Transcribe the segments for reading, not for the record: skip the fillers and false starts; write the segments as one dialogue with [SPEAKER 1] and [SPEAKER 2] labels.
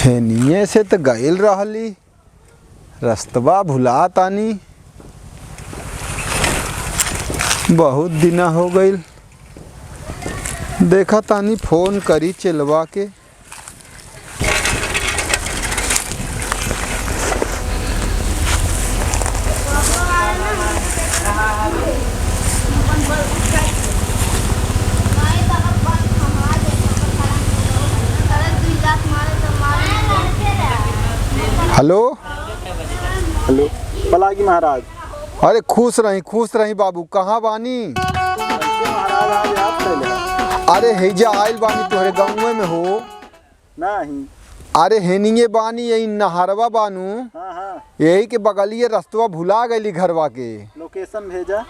[SPEAKER 1] हेनिए से तो गइल रहली, रस्तवा भुला तानी। बहुत दिन हो गइल, देखा तानी फोन करी चलवा के। हेलो
[SPEAKER 2] हेलो पलागी महाराज।
[SPEAKER 1] अरे खुश रही बाबू, कहाँ बानी?
[SPEAKER 2] महाराज आज आप पहले
[SPEAKER 1] अरे हैजा आइल बानी तोहरे गाँव में हो?
[SPEAKER 2] नहीं।
[SPEAKER 1] अरे हेनिए बानी, यही नहरवा बानू,
[SPEAKER 2] हाँ
[SPEAKER 1] यही के बगलिए रस्तवा भुला गईली घरवा के।
[SPEAKER 2] लोकेशन भेजा।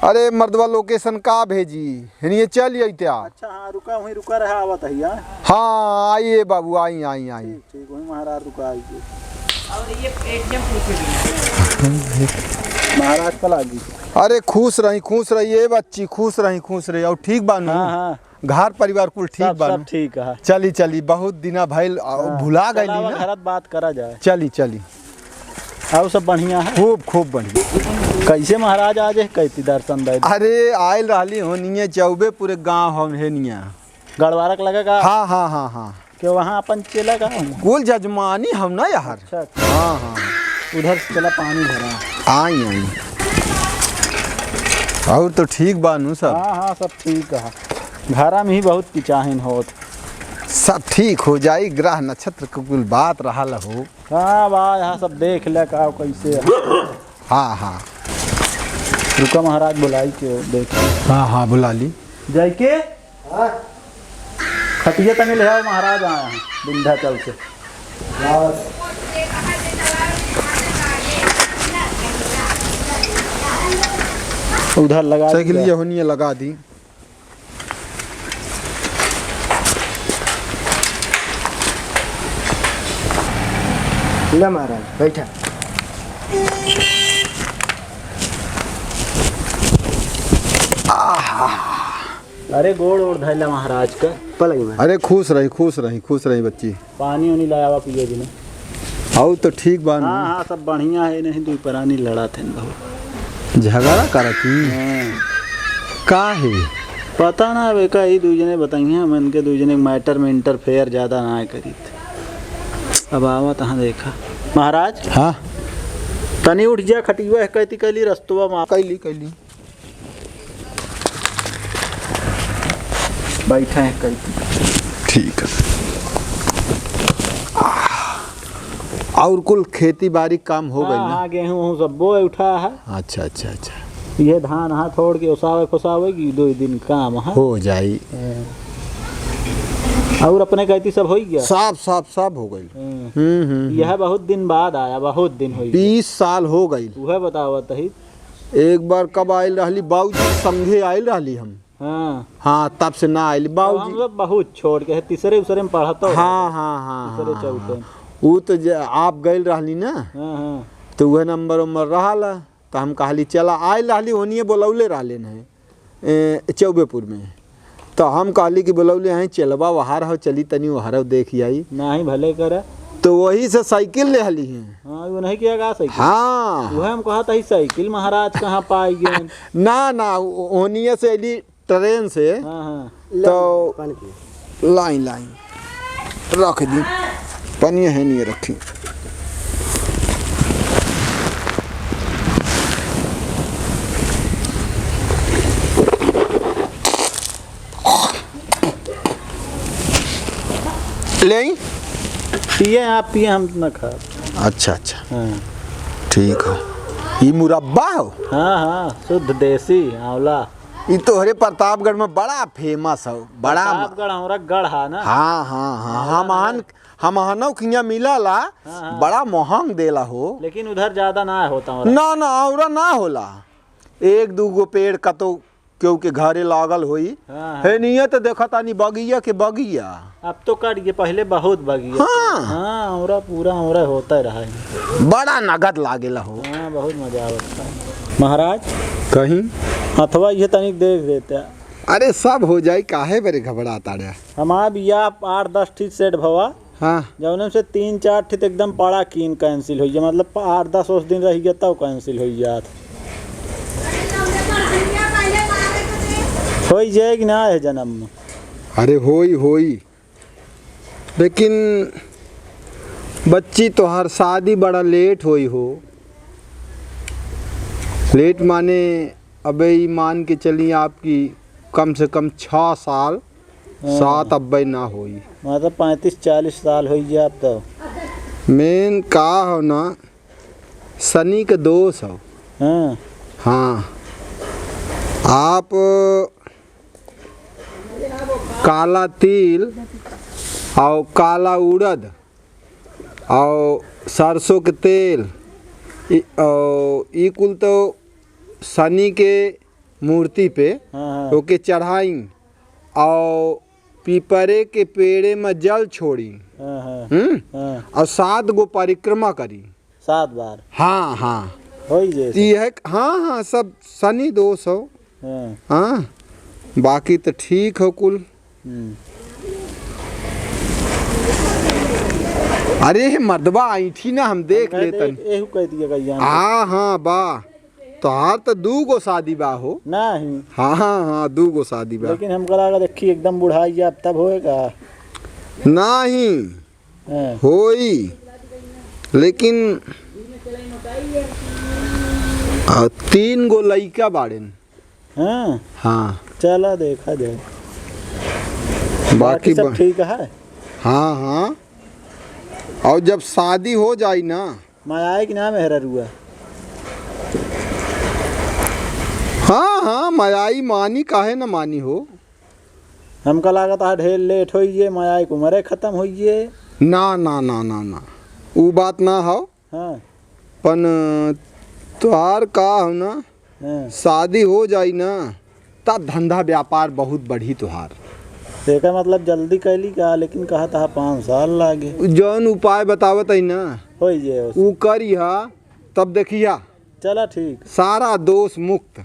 [SPEAKER 1] अरे मर्दवा लोकेशन का भेजी, हेनिए चल क्या?
[SPEAKER 2] अच्छा हाँ रुका रहा आवत है यहाँ।
[SPEAKER 1] हाँ आइए बाबू, आई आई आई।
[SPEAKER 2] ठीक वही महाराज रुका आइए। महाराज पलागी।
[SPEAKER 1] अरे खुश रही ये बच्ची, खुश रही और ठीक बानू?
[SPEAKER 2] हाँ
[SPEAKER 1] घर परिवार कुल ठीक बानू?
[SPEAKER 2] सब ठीक है।
[SPEAKER 1] चली बहुत दिना भइल, भुला गईली ना।
[SPEAKER 2] घरत बात करा जाए।
[SPEAKER 1] चली
[SPEAKER 2] और सब बढ़िया है?
[SPEAKER 1] खूब बढ़िया।
[SPEAKER 2] कैसे महाराज आज कैती दर्शन दे?
[SPEAKER 1] अरे आयल रहली होनिए चौबे पूरे गाँव हम हेनिया
[SPEAKER 2] गड़वारक लगेगा।
[SPEAKER 1] हाँ
[SPEAKER 2] कि वहाँ अपन चला का
[SPEAKER 1] कुल जजमानी हम ना यार।
[SPEAKER 2] अच्छा
[SPEAKER 1] हाँ
[SPEAKER 2] उधर से चला पानी भरा।
[SPEAKER 1] आई और तो ठीक बानू सब?
[SPEAKER 2] हाँ सब ठीक है। घरा में ही बहुत पिचाहिन होत।
[SPEAKER 1] सब ठीक हो जाई, ग्रह नक्षत्र के कुल बात रहा हो।
[SPEAKER 2] हाँ बा यहाँ सब देख ले का कैसे।
[SPEAKER 1] हाँ
[SPEAKER 2] रुका महाराज बुलाई के देख।
[SPEAKER 1] हाँ बुला ली।
[SPEAKER 2] जय के खटिया तनी ले आओ, महाराज आए हैं विंध्याचल से। उधर लगा
[SPEAKER 1] साइकिल ये होनी लगा दी।
[SPEAKER 2] ले महाराज बैठा। अरे गोड़ ओढ़ धैला महाराज का पलगी में।
[SPEAKER 1] अरे खुश रही बच्ची।
[SPEAKER 2] पानी उनी लाया पिए भी नहीं।
[SPEAKER 1] और तो ठीक बानू?
[SPEAKER 2] हाँ सब बढ़िया है। नहीं दो परानी लड़ा थे बहुत।
[SPEAKER 1] झगड़ा करती का है?
[SPEAKER 2] पता ना बेका ही दूजने बताइए मन के दूजने मैटर में इंटरफेयर ज़्यादा ना करी। अब आवा तहाँ देखा महाराज।
[SPEAKER 1] हाँ
[SPEAKER 2] तनी उठ जा खटिया है कहती कैली रस्तुआ माँ
[SPEAKER 1] कैली
[SPEAKER 2] बैठे हैं कहती।
[SPEAKER 1] ठीक है। और कुल खेती बाड़ी काम हो गई ना?
[SPEAKER 2] हाँ गेहूँ सब बोए उठा है।
[SPEAKER 1] अच्छा
[SPEAKER 2] ये धान हाथ छोड़ के उसावे फुसावेगी 2 दिन काम है
[SPEAKER 1] हो जाई।
[SPEAKER 2] और अपने कहती सब हो गया।
[SPEAKER 1] सब हो गई।
[SPEAKER 2] यह बहुत दिन बाद आया, बहुत दिन हो
[SPEAKER 1] 20 साल हो गई।
[SPEAKER 2] वह बताओ तही।
[SPEAKER 1] एक बार कब आयल रहली बाबूजी संगे आयल रहली हम। हाँ तब से ना आयल बाबूजी।
[SPEAKER 2] हम बहुत छोड़ के तीसरे उसरे में पढ़ता।
[SPEAKER 1] हाँ
[SPEAKER 2] तीसरे चौथे
[SPEAKER 1] वो तो आप गइल रहली ना। तो वह नंबर रहा तो हम कहली चला आयल रहली होनिए बोलौले रहले न चौबेपुर में। तो हम कहली कि बोलौले हैं चलबा वहाँ रहो, चली तनी वहाँ देख आई
[SPEAKER 2] नहीं भले करे। तो
[SPEAKER 1] वही से साइकिल ले हली हैं।
[SPEAKER 2] हाँ वो नहीं किया साइकिल।
[SPEAKER 1] हाँ
[SPEAKER 2] वह हम कहा था साइकिल महाराज कहाँ पाई गए।
[SPEAKER 1] ना ओनिए से अली ट्रेन से। तो लाइन रख दी पनिया है नहीं रखी। ले
[SPEAKER 2] पिए आप पिए हम न खा।
[SPEAKER 1] अच्छा ठीक हो। ये मुरब्बा हो?
[SPEAKER 2] हाँ शुद्ध देसी आंवला।
[SPEAKER 1] ये तोहरे प्रतापगढ़ में बड़ा फेमस हो। बड़ा
[SPEAKER 2] प्रतापगढ़ हमारा गढ़ है ना।
[SPEAKER 1] हाँ हम खिया मिला ला। बड़ा महंग देला हो।
[SPEAKER 2] लेकिन उधर ज्यादा ना होता
[SPEAKER 1] ना और ना होला। 1-2 पेड़ का तो क्योंकि घरे लागल हुई है नहीं तो देखा तानी बगिया के बगिया। अब
[SPEAKER 2] तो कट गए, पहले बहुत बगिया। हाँ पूरा होता रहा है।
[SPEAKER 1] बड़ा नगद लागेला हो।
[SPEAKER 2] बहुत मजा आता है महाराज।
[SPEAKER 1] कहीं
[SPEAKER 2] अथवा ये तनिक देख देते।
[SPEAKER 1] अरे सब हो जाए, काहे बरे घबराता रे।
[SPEAKER 2] हमारा बिया 8-10 ठीक सेट भवा
[SPEAKER 1] हाँ
[SPEAKER 2] जौन से 3-4 ठे तो एकदम पड़ा कीन कैंसिल हो जाए, मतलब 8-10 दिन रह गया तब कैंसिल हो जात। हो जाए कि ना है जन्म में?
[SPEAKER 1] अरे होई लेकिन बच्ची तोहार शादी बड़ा लेट होई हो। लेट माने अबे ही मान के चली आपकी कम से कम 6 साल 7 अब्बे ना होई,
[SPEAKER 2] मतलब 35-40 साल हो जाए अब तो।
[SPEAKER 1] मेन का हो ना, शनि के दोष हो।
[SPEAKER 2] हाँ
[SPEAKER 1] हाँ आप काला तिल और काला उड़द और सरसों के तेल ई कुल तो शनि के मूर्ति पे
[SPEAKER 2] हाँ
[SPEAKER 1] ओके चढ़ाई और पीपरे के पेड़े में जल छोड़ी
[SPEAKER 2] हाँ हाँ
[SPEAKER 1] और 7 गो परिक्रमा करी
[SPEAKER 2] 7 बार।
[SPEAKER 1] हाँ हाँ
[SPEAKER 2] हो जाए
[SPEAKER 1] ये है। हाँ हाँ सब शनि दोष हो।
[SPEAKER 2] हाँ।
[SPEAKER 1] हाँ बाकी तो ठीक हो कुल। अरे मर्दबा आई थी ना, हम देख लेते
[SPEAKER 2] एहू कह दिया गया।
[SPEAKER 1] हाँ हाँ बा तोहार तो 2 गो शादी बा हो।
[SPEAKER 2] नहीं
[SPEAKER 1] हाँ हाँ 2 गो शादी बा,
[SPEAKER 2] लेकिन हम करा देखी एकदम बुढ़ाई जाब तब होएगा।
[SPEAKER 1] नहीं
[SPEAKER 2] हाँ।
[SPEAKER 1] होई लेकिन 3 गो लइका बाड़ेन।
[SPEAKER 2] हाँ
[SPEAKER 1] हाँ
[SPEAKER 2] चला देखा जाए,
[SPEAKER 1] बाकी
[SPEAKER 2] सब ठीक है।
[SPEAKER 1] हाँ हाँ और जब शादी हो जाए ना,
[SPEAKER 2] माया कि नाम है रुआ?
[SPEAKER 1] हाँ हाँ मयाई मानी काहे न मानी हो।
[SPEAKER 2] हमका लागत है ढेर लेट हो ये माया की उम्र खत्म हो ये।
[SPEAKER 1] ना ना ना ना ना वो बात ना हो।
[SPEAKER 2] हाँ
[SPEAKER 1] पन तुहार का हो ना,
[SPEAKER 2] हाँ।
[SPEAKER 1] शादी हो जाई ना तब धंधा व्यापार बहुत बढ़ी तुहार।
[SPEAKER 2] देखा मतलब जल्दी कैली का, लेकिन कहा था 5 साल लागे।
[SPEAKER 1] जौन उपाय बतावत है ना
[SPEAKER 2] हो ये
[SPEAKER 1] वो करिहा तब देखिया
[SPEAKER 2] चला ठीक।
[SPEAKER 1] सारा दोष मुक्त।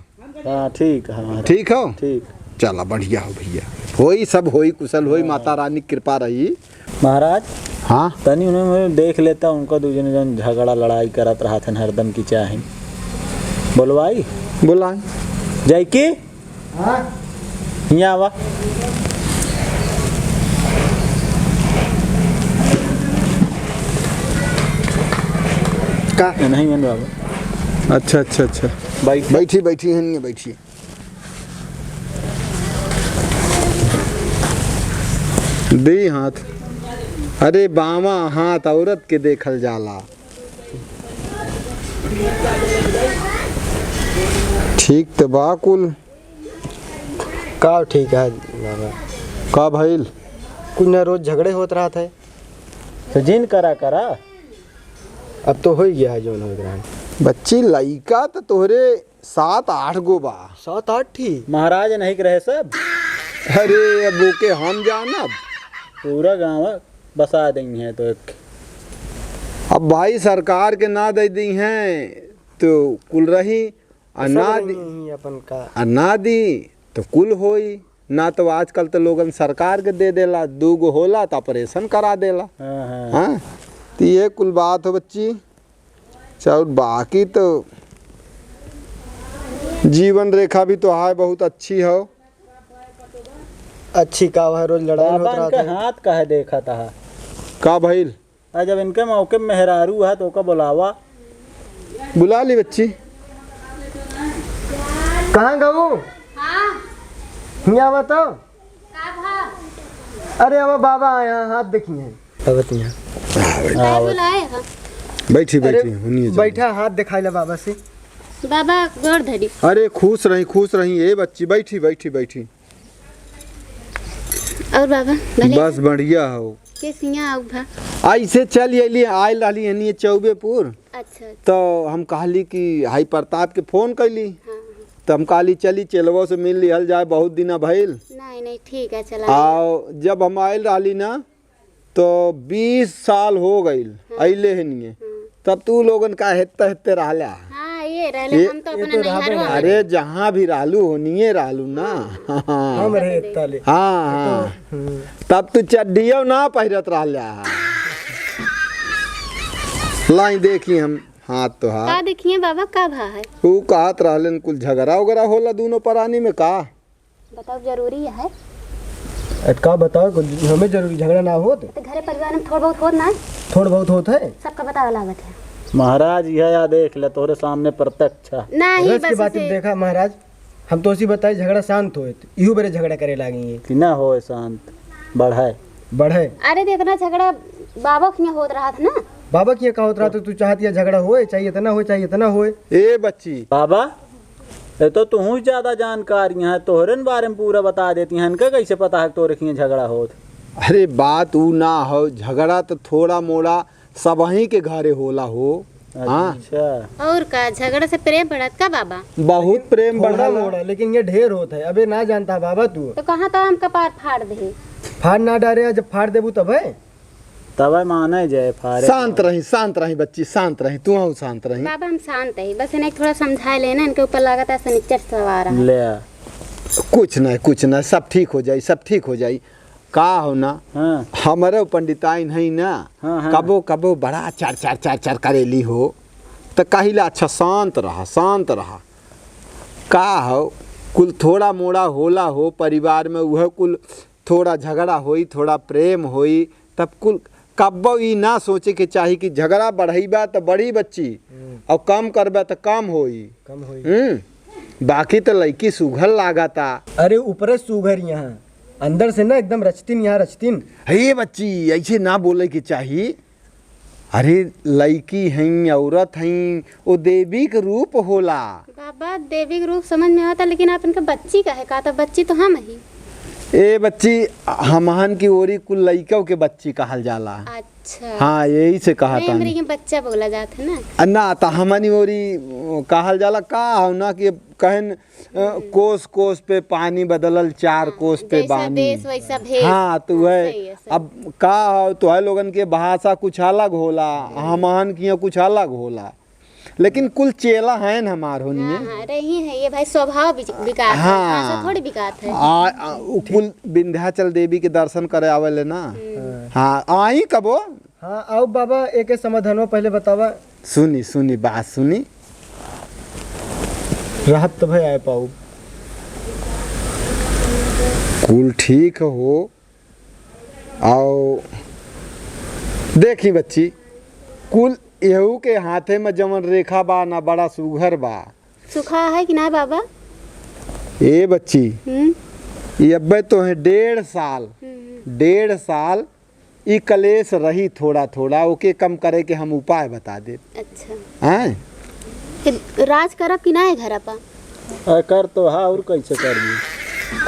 [SPEAKER 2] हाँ ठीक। हाँ
[SPEAKER 1] ठीक हो।
[SPEAKER 2] ठीक।
[SPEAKER 1] चला बढ़िया हो भैया, होई सब होई कुशल होई, माता रानी की कृपा रही।
[SPEAKER 2] महाराज
[SPEAKER 1] हाँ
[SPEAKER 2] तनी उन्हें मैं देख लेता, उनका दूसरे जन झगड़ा लड़ाई करत रहा था हरदम की चाहे बोलवाई
[SPEAKER 1] बोला
[SPEAKER 2] जय की।
[SPEAKER 1] हाँ
[SPEAKER 2] यहाँ आवा।
[SPEAKER 1] का
[SPEAKER 2] नहीं है बाबा।
[SPEAKER 1] अच्छा अच्छा अच्छा
[SPEAKER 2] बैठ
[SPEAKER 1] बैठी बैठी है नहीं बैठी। दे हाथ। अरे बामा हाथ औरत के देखल जाला। ठीक तो बाकुल
[SPEAKER 3] का ठीक है बाबा।
[SPEAKER 1] का भइल?
[SPEAKER 3] कुछ न रोज झगड़े होत रहा था,
[SPEAKER 2] तो जिन करा करा
[SPEAKER 3] अब तो हो ही गया है जो हो रहा है।
[SPEAKER 1] बच्ची लइका तो तोहरे 7-8 गो बा।
[SPEAKER 3] 7-8 ही
[SPEAKER 2] महाराज नहीं रहे सब।
[SPEAKER 1] अरे अब ओके हम जानब,
[SPEAKER 2] पूरा गाँव बसा देंगे है तो एक।
[SPEAKER 1] अब भाई सरकार के ना दे दी हैं तो कुल रही, और ना दी
[SPEAKER 3] नहीं अपन का
[SPEAKER 1] और ना दी तो कुल होई ना। तो आजकल तो लोगन सरकार के दे देला, 2 गो होला तो ऑपरेशन करा देला।
[SPEAKER 2] हाँ हाँ
[SPEAKER 1] हाँ तो ये कुल बात हो बच्ची। चल बाकी तो जीवन रेखा भी तो है बहुत अच्छी हो।
[SPEAKER 3] अच्छी का है, रोज लड़ाई होत
[SPEAKER 2] बाबा
[SPEAKER 3] रहा
[SPEAKER 2] इनके
[SPEAKER 3] था।
[SPEAKER 2] हाथ का है देखा था।
[SPEAKER 1] का भइल?
[SPEAKER 2] और जब इनके मौके में मेहरारू है तो का बुलावा।
[SPEAKER 1] बुला ली बच्ची।
[SPEAKER 3] कहाँ गऊ?
[SPEAKER 4] हाँ
[SPEAKER 3] यहाँ बताओ।
[SPEAKER 4] का भा
[SPEAKER 3] अरे अब बाबा आया हाथ देखिए। अब यहाँ
[SPEAKER 4] का बुलाए हो?
[SPEAKER 1] बैठी
[SPEAKER 3] अरे
[SPEAKER 1] बैठी हुनिए जाओ।
[SPEAKER 3] बैठा हाथ दिखाई ला बाबा से।
[SPEAKER 4] बाबा गोड़ धरी।
[SPEAKER 1] अरे खुश रही ये बच्ची, बैठी बैठी बैठी।
[SPEAKER 4] और बाबा भले
[SPEAKER 1] बस बढ़िया हो।
[SPEAKER 4] के सिया आउ भा।
[SPEAKER 1] ऐसे चल अली आयल रहली हनी चौबेपुर,
[SPEAKER 4] अच्छा
[SPEAKER 1] तो हम कहली कि हाई प्रताप के फोन कैली,
[SPEAKER 4] हाँ
[SPEAKER 1] तो हम कहली चली चेलवो से मिल लिहल जाए, बहुत दिन भइल।
[SPEAKER 4] नहीं नहीं ठीक है चला।
[SPEAKER 1] आओ जब हम आयल रहली ना तो 20 साल हो गईल अइले हनिए, तब तू लोगन का हेत्ते हेत्ते रहला।
[SPEAKER 4] हाँ ये रहले हम तो अपना नैहर में
[SPEAKER 1] अरे जहाँ भी रालू होनिए रालू ना। हाँ
[SPEAKER 3] हम रहे ताले।
[SPEAKER 1] हाँ तब तू चड्डियो ना पहिरत रहला। लाई देखी हम हाथ तो हाथ
[SPEAKER 4] का देखिए बाबा का भा है
[SPEAKER 1] तू कहत रहलन कुल झगड़ा वगैरह होला दोनों परानी में का।
[SPEAKER 4] बताओ जरूरी है
[SPEAKER 3] का बताओ हमें जरूरी झगड़ा ना हो
[SPEAKER 4] तो घरे परिवार में थोड़ा बहुत होत ना है
[SPEAKER 3] थोड़ा बहुत होता है।
[SPEAKER 4] सबका बतावा लागत है
[SPEAKER 2] महाराज यह या देख ले तोरे सामने प्रत्यक्ष है।
[SPEAKER 4] नहीं
[SPEAKER 3] रस की
[SPEAKER 4] बस
[SPEAKER 3] बात
[SPEAKER 4] उसे-
[SPEAKER 3] देखा महाराज हम तो उसी बताए झगड़ा शांत होए इहू बड़े झगड़ा करे लागेंगे
[SPEAKER 2] कि ना हो शांत बढ़ाए
[SPEAKER 3] बढ़े।
[SPEAKER 4] अरे देखना झगड़ा बाबा के यहाँ होत रहा था ना
[SPEAKER 3] बाबा की कहा रहा तो तू चाहती है झगड़ा होए चाहिए तना होए चाहिए तना होए।
[SPEAKER 1] ए बच्ची
[SPEAKER 2] बाबा ये तो तू ही ज्यादा जानकारी है तोहरे बारे में पूरा बता देती हैं इनका कैसे पता है कि तोरे की झगड़ा होत।
[SPEAKER 1] अरे बात ऊ ना हो झगड़ा तो थोड़ा मोड़ा सबही के घरे होला हो। हाँ
[SPEAKER 2] अच्छा
[SPEAKER 4] और का झगड़ा से प्रेम बढ़त का बाबा
[SPEAKER 1] बहुत प्रेम
[SPEAKER 3] थोड़ा
[SPEAKER 1] बढ़ा
[SPEAKER 3] मोड़ा लेकिन ये ढेर होता है। अबे ना जानता बाबा तू
[SPEAKER 4] तो कहाँ तो हम कपार फाड़ दे
[SPEAKER 3] फाड़ ना डारे जब फाड़ देबू तब है।
[SPEAKER 2] तब माने जय फारे
[SPEAKER 1] शांत रही बच्ची शांत रही तू हूँ शांत रही।
[SPEAKER 4] बाबा हम शांत है बस इन्हें थोड़ा समझा लेना इनके ऊपर लागत है सनिचर सवार है
[SPEAKER 2] ले
[SPEAKER 1] कुछ नहीं सब ठीक हो जाई सब ठीक हो जाई। का हो ना
[SPEAKER 2] हाँ
[SPEAKER 1] हमारे पंडिताई नहीं ना
[SPEAKER 2] हाँ।
[SPEAKER 1] कबो कबो बड़ा चार करेली हो तो कहिला अच्छा शांत रहा का हो कुल थोड़ा मोड़ा होला हो परिवार में वह कुल थोड़ा झगड़ा होई थोड़ा प्रेम होई तब कुल कब्बो ई ना सोचे के चाही कि झगड़ा बढ़ईबा तो बड़ी बच्ची और कम करबा तो कम होई।
[SPEAKER 3] कम होई
[SPEAKER 1] बाकी तो लड़की सुघर लगाता।
[SPEAKER 3] अरे ऊपर सुघर यहाँ अंदर से ना एकदम रचतीन यहाँ रचतीन।
[SPEAKER 1] हे बच्ची ऐसे ना बोले के चाहिए। अरे लड़की हैं औरत हैं वो देवी के रूप होला।
[SPEAKER 4] बाबा देवी के रूप समझ में आता लेकिन आप इनका बच्ची का है कहा था बच्ची तो हम ही
[SPEAKER 1] ए बच्ची हमहन की ओरी कुल लड़कों के बच्ची कहल जाला।
[SPEAKER 4] अच्छा
[SPEAKER 1] हाँ यही से कहा था
[SPEAKER 4] हमरे के बच्चा बोला जाता है ना
[SPEAKER 1] ना तो हमनी ओरी कहल जाला का हो ना कि कहन कोस कोस पे पानी बदलल 4 कोस पे
[SPEAKER 4] जैसा
[SPEAKER 1] बानी।
[SPEAKER 4] देश वैसा भेष
[SPEAKER 1] हाँ तो
[SPEAKER 4] सही
[SPEAKER 1] वह
[SPEAKER 4] है, सही।
[SPEAKER 1] अब का हो तो है लोगन के भाषा कुछ अलग होला हमहन की कुछ अलग होला लेकिन कुल चेला है हमार होनी
[SPEAKER 4] हाँ हाँ रही है ये भाई स्वभाव विकास है
[SPEAKER 1] हाँ।
[SPEAKER 4] भाषा थोड़ी विकास है
[SPEAKER 1] उ कुल विंध्याचल देवी के दर्शन करे आवेले ना। हाँ आई कबो
[SPEAKER 3] हाँ आओ बाबा एक समाधान पहले बतावा।
[SPEAKER 1] सुनी बात सुनी
[SPEAKER 3] राहत तो भाई आए पाऊ
[SPEAKER 1] कुल ठीक हो आओ देखी बच्ची कुल एहू के हाथे में जमन रेखा बा ना बड़ा सुघर बा।
[SPEAKER 4] सुखा है कि ना बाबा
[SPEAKER 1] ए बच्ची
[SPEAKER 4] हम्म
[SPEAKER 1] ये अब्बे तो है 1.5 साल ई कलेश रही थोड़ा ओके कम करे के हम उपाय बता दे।
[SPEAKER 4] अच्छा
[SPEAKER 1] हैं
[SPEAKER 4] फिर राज करब कि ना है घर अपा
[SPEAKER 2] कर तो हाँ और कैसे करबी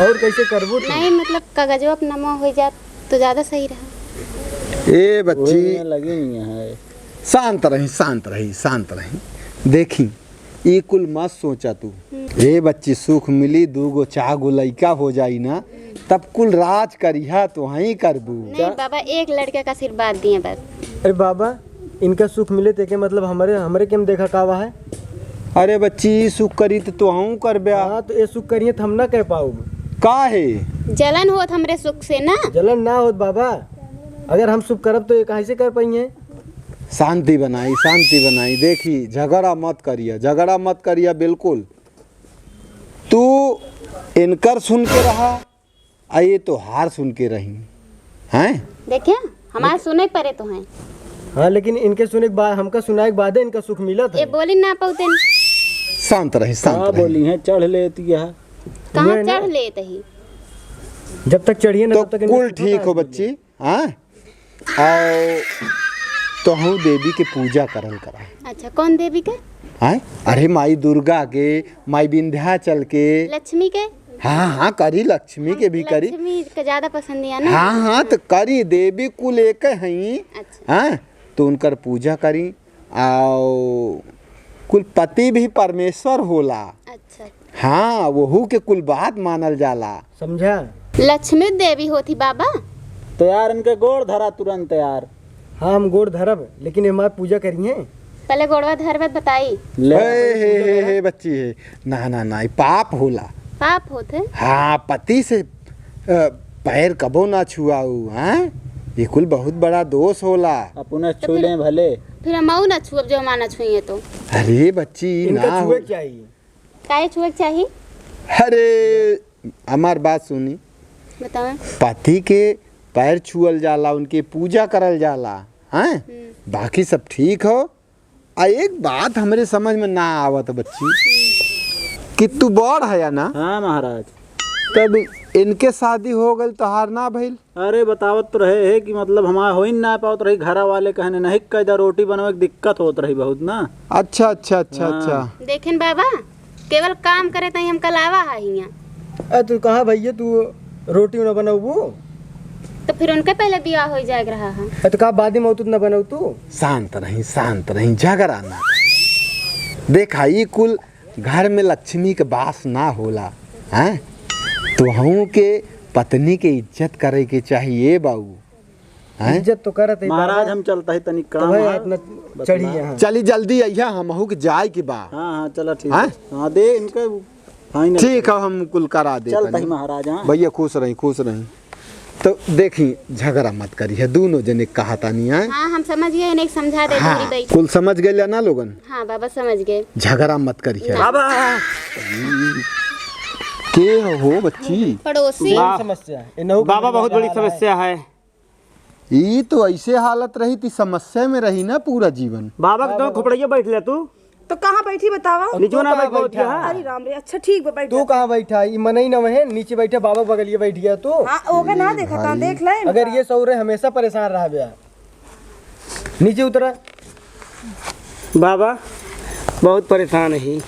[SPEAKER 3] और कैसे करबू तू?
[SPEAKER 4] नहीं मतलब कागजवा पे नमो हो जात तो ज्यादा सही रहा
[SPEAKER 1] ए बच्ची
[SPEAKER 2] वही लगी नहीं है
[SPEAKER 1] शांत रही देखी ई कुल मत सोचा तू। ए बच्ची सुख मिली 2 4 लइका हो जाई ना तब कुल राज करिहा तो हई करबू।
[SPEAKER 4] नहीं बाबा एक लड़के का आशीर्वाद दिए बस
[SPEAKER 3] अरे बाबा इनका सुख मिले थे के मतलब हमारे केम देखा कावा है।
[SPEAKER 1] अरे बच्ची सुख करी तो हूँ करबे
[SPEAKER 3] हाँ तो ये सुख करिए तो हम ना कह पाऊ
[SPEAKER 1] का है
[SPEAKER 4] जलन होत हमरे सुख से ना
[SPEAKER 3] जलन ना होत बाबा अगर हम सुख करब तो ये कहाँ से कर पाइए।
[SPEAKER 1] शांति बनाई देखी झगड़ा मत करिया बिल्कुल। तू इनकर सुन के रहा आ ये तो हार सुन के रही हैं।
[SPEAKER 4] देखिए हमारे सुने परे तो हैं
[SPEAKER 3] हाँ लेकिन इनके सुने के बाद हमका सुनाए के बाद इनका सुख मिला था।
[SPEAKER 4] ये बोली ना पाते
[SPEAKER 1] शांत रही
[SPEAKER 2] हाँ बोली है चढ़ लेती है
[SPEAKER 4] कहाँ चढ़ लेते ही
[SPEAKER 3] जब तक चढ़िए ना
[SPEAKER 1] तो
[SPEAKER 3] तब तक इनका
[SPEAKER 1] कुल
[SPEAKER 3] सुख
[SPEAKER 1] ठीक
[SPEAKER 3] होता
[SPEAKER 1] हो
[SPEAKER 3] है।
[SPEAKER 1] बच्ची। हाँ और तो हूँ देवी के पूजा करल करा।
[SPEAKER 4] अच्छा कौन देवी के
[SPEAKER 1] हाँ अरे माई दुर्गा के माई विंध्याचल के
[SPEAKER 4] लक्ष्मी के
[SPEAKER 1] हाँ करी लक्ष्मी के भी करी।
[SPEAKER 4] लक्ष्मी का ज्यादा पसंद है ना
[SPEAKER 1] हाँ तो करी देवी कुल एक हई।
[SPEAKER 4] अच्छा
[SPEAKER 1] हाँ तो उनकर पूजा करी आओ कुल पति भी परमेश्वर होला।
[SPEAKER 4] अच्छा
[SPEAKER 1] हाँ वहू के कुल बात मानल जाला
[SPEAKER 3] समझा।
[SPEAKER 4] लक्ष्मी देवी होती बाबा
[SPEAKER 2] तो यार इनके गोड़ धरा तुरंत यार।
[SPEAKER 3] हाँ हम गोड़ धरब लेकिन हमारी पूजा करिए।
[SPEAKER 4] पहले गोड़वा धरवत बताई।
[SPEAKER 1] हे बच्ची है ना ना ना, ई पाप होला।
[SPEAKER 4] पाप होते?
[SPEAKER 1] हाँ, पति से पैर कबो ना छुआऊ। हैं, ये कुल बहुत बड़ा दोष होला।
[SPEAKER 2] अपने छू लें भले,
[SPEAKER 4] फिर हम ना छुअब जो हमारा छुइए तो।
[SPEAKER 1] अरे बच्ची
[SPEAKER 3] इनका
[SPEAKER 1] ना
[SPEAKER 3] छुए चाहिए।
[SPEAKER 4] काहे छुए के चाहिए?
[SPEAKER 1] अरे हमार बात सुनी,
[SPEAKER 4] बताओ।
[SPEAKER 1] पति के पैर छुअल जाला, उनके पूजा करल जाला। हैं, बाकी सब ठीक हो। एक बात हमरे समझ में ना आवत बच्ची, कि तू बड़ है या ना?
[SPEAKER 2] हाँ महाराज।
[SPEAKER 1] तब इनके शादी हो गई तोहार ना भइल?
[SPEAKER 2] अरे बतावत तो रहे है कि मतलब हमारा हो ही ना पावत रही, घरा वाले कहने नहीं कैदा रोटी बनवे दिक्कत होत रही बहुत ना।
[SPEAKER 1] अच्छा अच्छा अच्छा अच्छा।
[SPEAKER 4] देखें बाबा, केवल काम करे तई हम कलावा है हियां।
[SPEAKER 3] तू कहाँ भैया, तू रोटी न बनाऊ?
[SPEAKER 4] तो फिर उनके पहले बियाह हो जाए रहा है।
[SPEAKER 3] तो कहा बाद में मौत न बनाऊ तू?
[SPEAKER 1] शांत रही, झगड़ा ना। देखा, ये कुल घर में लक्ष्मी के वास ना होला। हैं, तो हम के पत्नी के इज्जत करे के चाहिए बाबू। हैं,
[SPEAKER 3] इज्जत तो करत है
[SPEAKER 2] महाराज। हम चलता है तनिक काम है।
[SPEAKER 3] इतना चढ़ी यहाँ।
[SPEAKER 1] चली जल्दी अइहा, हमहू के जाए के बा।
[SPEAKER 2] हाँ हाँ चलो ठीक
[SPEAKER 1] हाँ?
[SPEAKER 2] है। हाँ दे इनके फाइनल।
[SPEAKER 1] ठीक है, हम कुल करा दे।
[SPEAKER 2] चलता ही महाराज। हाँ
[SPEAKER 1] भैया खुश रही खुश रही। तो देखी, झगड़ा मत करी है, दोनों जने कहा तानी है।
[SPEAKER 4] हाँ हम समझ गए, इन्हें समझा दे।
[SPEAKER 1] हाँ, कुल समझ गए ना लोगन?
[SPEAKER 4] हाँ बाबा समझ गए।
[SPEAKER 1] झगड़ा मत करी है।
[SPEAKER 2] बाबा
[SPEAKER 1] के हो बच्ची?
[SPEAKER 4] पड़ोसी।
[SPEAKER 3] समस्या है
[SPEAKER 5] बाबा, बहुत बड़ी समस्या है।
[SPEAKER 1] ये तो ऐसे हालत रही थी, समस्या में रही ना पूरा जीवन।
[SPEAKER 5] बाबा के तो खोपड़िया बैठ ले तू।
[SPEAKER 6] तो कहाँ बैठी बतावा?
[SPEAKER 5] नीचे ना बैठ गया।
[SPEAKER 6] अरे राम रे, अच्छा ठीक बा बैठ।
[SPEAKER 3] तू कहाँ बैठा? ये मनई न है, नीचे बैठे बाबा बगलिए बैठ गया तू।
[SPEAKER 6] हाँ ओके ना देखा था, देख ले।
[SPEAKER 3] अगर ये सौरे हमेशा परेशान रहा बया। नीचे उतरा।
[SPEAKER 5] बाबा बहुत परेशान है।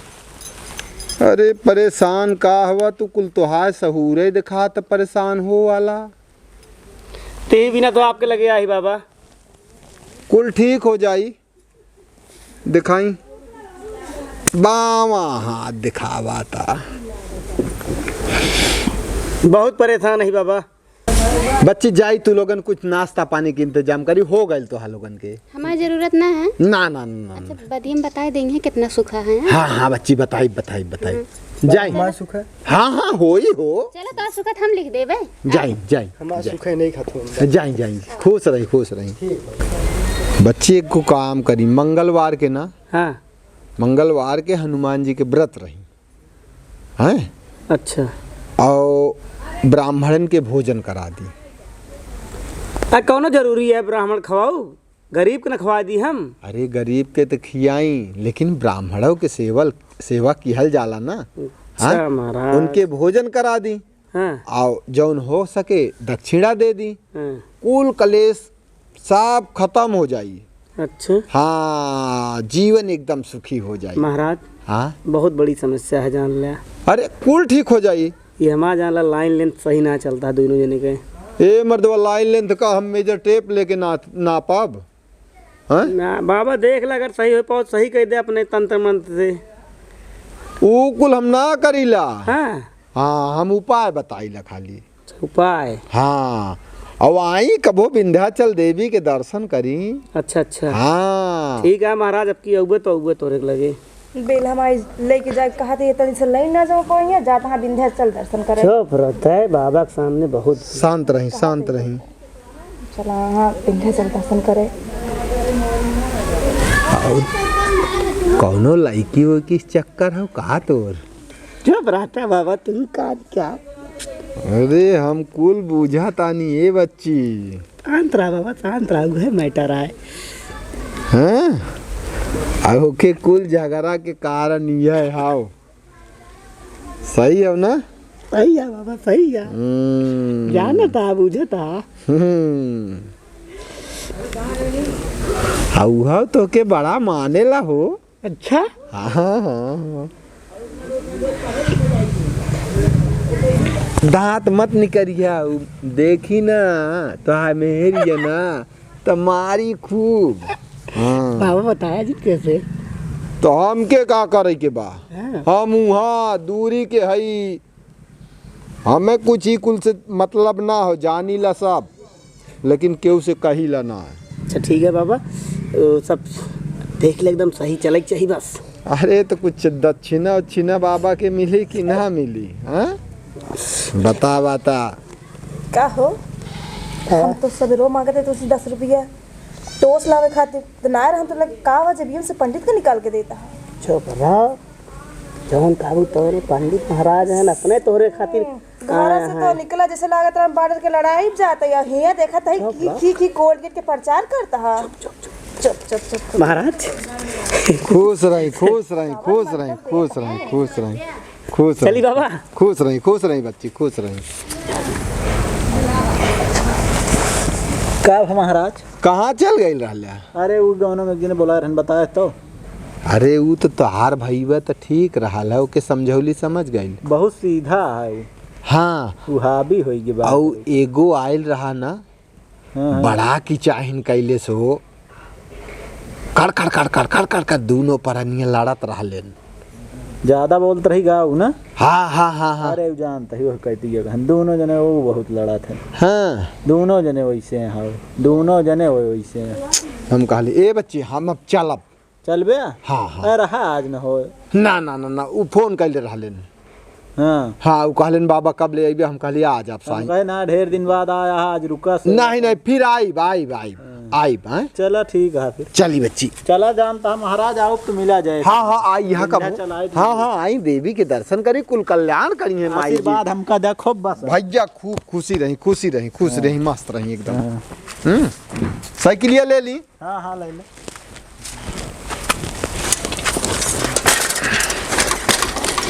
[SPEAKER 1] अरे परेशान का हुआ, तू कुल तोहार सहूरे दिखा तो परेशान हो वाला।
[SPEAKER 5] ते बिना तो आपके लगे आई बाबा।
[SPEAKER 1] कुल ठीक हो जाई। दिखाई, बावा हाथ दिखावा था।
[SPEAKER 5] बहुत परेशान है बाबा।
[SPEAKER 1] बच्ची जाई, तू लोगन कुछ नाश्ता पानी के इंतजाम करी, हो गए तो लोगन के।
[SPEAKER 4] हमारी जरूरत ना है।
[SPEAKER 1] ना ना ना।
[SPEAKER 4] अच्छा बदियम बताए देंगे कितना सूखा है।
[SPEAKER 1] हाँ हाँ बच्ची, बताई बताई बताई। जाई।
[SPEAKER 3] हमारा सुख है।
[SPEAKER 1] हाँ हाँ हो ही हो।
[SPEAKER 4] चलो तो सूखत हम लिख देवे।
[SPEAKER 1] जाई जाई
[SPEAKER 3] हमारा सुख है नहीं खाते।
[SPEAKER 1] जाई जाई, खुश रही खुश रही। बच्ची को काम करी, मंगलवार के ना,
[SPEAKER 5] हाँ
[SPEAKER 1] मंगलवार के हनुमान जी के व्रत रही हैं,
[SPEAKER 5] अच्छा।
[SPEAKER 1] और ब्राह्मण के भोजन करा दी।
[SPEAKER 5] कौनो जरूरी है ब्राह्मण खवाऊ? गरीब के न खवा दी हम।
[SPEAKER 1] अरे गरीब के तो खियाई, लेकिन ब्राह्मणों के सेवा किहल जाला ना।
[SPEAKER 5] अच्छा महाराज।
[SPEAKER 1] उनके भोजन करा दी।
[SPEAKER 5] हाँ
[SPEAKER 1] और जौन हो सके दक्षिणा दे दी।
[SPEAKER 5] हाँ।
[SPEAKER 1] कुल कलेश सब खत्म हो जाई।
[SPEAKER 5] अच्छा
[SPEAKER 1] हाँ, जीवन एकदम सुखी हो जाए
[SPEAKER 5] महाराज।
[SPEAKER 1] हाँ,
[SPEAKER 5] बहुत बड़ी समस्या है जान लिया।
[SPEAKER 1] अरे कुल ठीक हो जाई।
[SPEAKER 5] ये हमारा जान ला लाइन लेंथ सही ना चलता दोनों जने के।
[SPEAKER 1] ए मर्दवा, लाइन लेंथ का हम मेजर टेप लेके ना पाब। हाँ?
[SPEAKER 5] ना बाबा देख ला, अगर सही हो पाओ सही कह दे अपने तंत्र मंत्र से।
[SPEAKER 1] ऊ कुल हम ना करीला।
[SPEAKER 5] हाँ
[SPEAKER 1] हाँ, हम उपाय बताइला खाली।
[SPEAKER 5] उपाय।
[SPEAKER 1] हाँ, और आई कबो विंध्याचल देवी के दर्शन करी।
[SPEAKER 5] अच्छा अच्छा
[SPEAKER 1] हाँ
[SPEAKER 5] ठीक है महाराज, अब की अउबे तोरे के लगे।
[SPEAKER 6] बेल हमारी लेके जाए कहा थे, तनी से लाइन ना जाओ पाएंगे, जाता हाँ विंध्याचल दर्शन करे।
[SPEAKER 5] चुप रहता है बाबा के सामने बहुत।
[SPEAKER 1] शांत रही शांत रही।
[SPEAKER 6] चला हाँ विंध्याचल दर्शन करे।
[SPEAKER 1] कौनो लड़की वो किस चक्कर हो कहा तोर?
[SPEAKER 5] चुप रहता बाबा, तुम का क्या?
[SPEAKER 1] अरे हम कुल बूझा तानी ये बच्ची।
[SPEAKER 5] शांत रहा बाबा, शांत रहा, है मैटर है।
[SPEAKER 1] हैं? आओ के कुल झगड़ा के कारण यह हाउ सही है ना?
[SPEAKER 5] सही है बाबा, सही है। जाना था, बुझा था।
[SPEAKER 1] हाउ तो के बड़ा मानेला हो।
[SPEAKER 5] अच्छा
[SPEAKER 1] हाँ हाँ हाँ। दांत मत निकरिया, देखी ना तो मेहरी ना तुम्हारी खूब। हाँ,
[SPEAKER 5] बाबा बताया जी कैसे?
[SPEAKER 1] तो हम के का करे के बा?
[SPEAKER 5] हाँ।
[SPEAKER 1] हम वहाँ दूरी के हई, हमें कुछ ही कुल से मतलब ना हो, जानी ला सब, लेकिन केहू से कही ला ना।
[SPEAKER 5] अच्छा ठीक है बाबा, सब देख ले एकदम सही चले चाहिए बस।
[SPEAKER 1] अरे तो कुछ दक्षिणा उच्छिना बाबा के मिली कि ना मिली? हाँ बता बता।
[SPEAKER 6] का हो हम तो सवेरो मांगते तो 10 रुपया टोस लावे खातिर तो ना हम तो लगे का वजह भी से पंडित का निकाल के देता है।
[SPEAKER 5] चुप रहो, जौन काबू तोरे पंडित महाराज हैं अपने तोरे खातिर
[SPEAKER 6] घर से तो निकला जैसे लागत रहा बॉर्डर के लड़ाई जाता है। हिया देखा था की कोलगेट के प्रचार करता है। चुप चुप चुप
[SPEAKER 5] महाराज।
[SPEAKER 1] खुश रही खुश रही खुश रही खुश रही खुश रही खुश
[SPEAKER 5] चली बाबा।
[SPEAKER 1] खुश रही बच्ची खुश रही।
[SPEAKER 2] का महाराज
[SPEAKER 1] कहाँ चल गई रहला?
[SPEAKER 2] अरे वो गाँव में जिन्हें बोला रहन बताया तो।
[SPEAKER 1] अरे वो तो तोहार भईवा तो ठीक रहा है, ओके समझौली समझ गई।
[SPEAKER 2] बहुत सीधा है वो।
[SPEAKER 1] हाँ
[SPEAKER 2] वो हावी होगी बात।
[SPEAKER 1] और एगो आयल रहा ना
[SPEAKER 2] हाँ,
[SPEAKER 1] बड़ा की चाहिन कैले सो कर कर कर कर कर कर कर दोनों परनिया लड़त रहलेन।
[SPEAKER 2] ज्यादा बोलते रही गाँव ना।
[SPEAKER 1] हाँ हाँ हाँ हाँ
[SPEAKER 2] अरे वो जानता ही वो कहती है दोनों जने वो बहुत लड़ा थे।
[SPEAKER 1] हाँ
[SPEAKER 2] दोनों जने वैसे हैं। हाँ दोनों जने वैसे हैं।
[SPEAKER 1] हम कहली ए बच्ची हम अब चलब।
[SPEAKER 2] चल बे।
[SPEAKER 1] हाँ हाँ
[SPEAKER 2] अरे आज न हो।
[SPEAKER 1] ना ना ना ना वो फोन कैले रहलेन।
[SPEAKER 2] हाँ
[SPEAKER 1] हाँ वो कहलेन बाबा कब ले अइबे? हम कहली आज आप
[SPEAKER 2] हम
[SPEAKER 1] साईं।
[SPEAKER 2] कहे ना ढेर दिन बाद आया आज रुका से।
[SPEAKER 1] नहीं नहीं फिर आइब आइब आइब आइब। हाँ
[SPEAKER 2] चला ठीक है फिर।
[SPEAKER 1] चली बच्ची।
[SPEAKER 2] चला जानता महाराज आओ तो मिला जाए।
[SPEAKER 1] हाँ हाँ आई यहाँ कब?
[SPEAKER 2] विंध्याचल आए थे।
[SPEAKER 1] हाँ हाँ आई देवी के दर्शन करी कुल कल्याण करी है माई जी।
[SPEAKER 2] आशीर्वाद हमका देखो बस।
[SPEAKER 1] भैया खूब खुशी रही मस्त रही एकदम। साइकिलिया ले ली।
[SPEAKER 2] हाँ हाँ ले ले।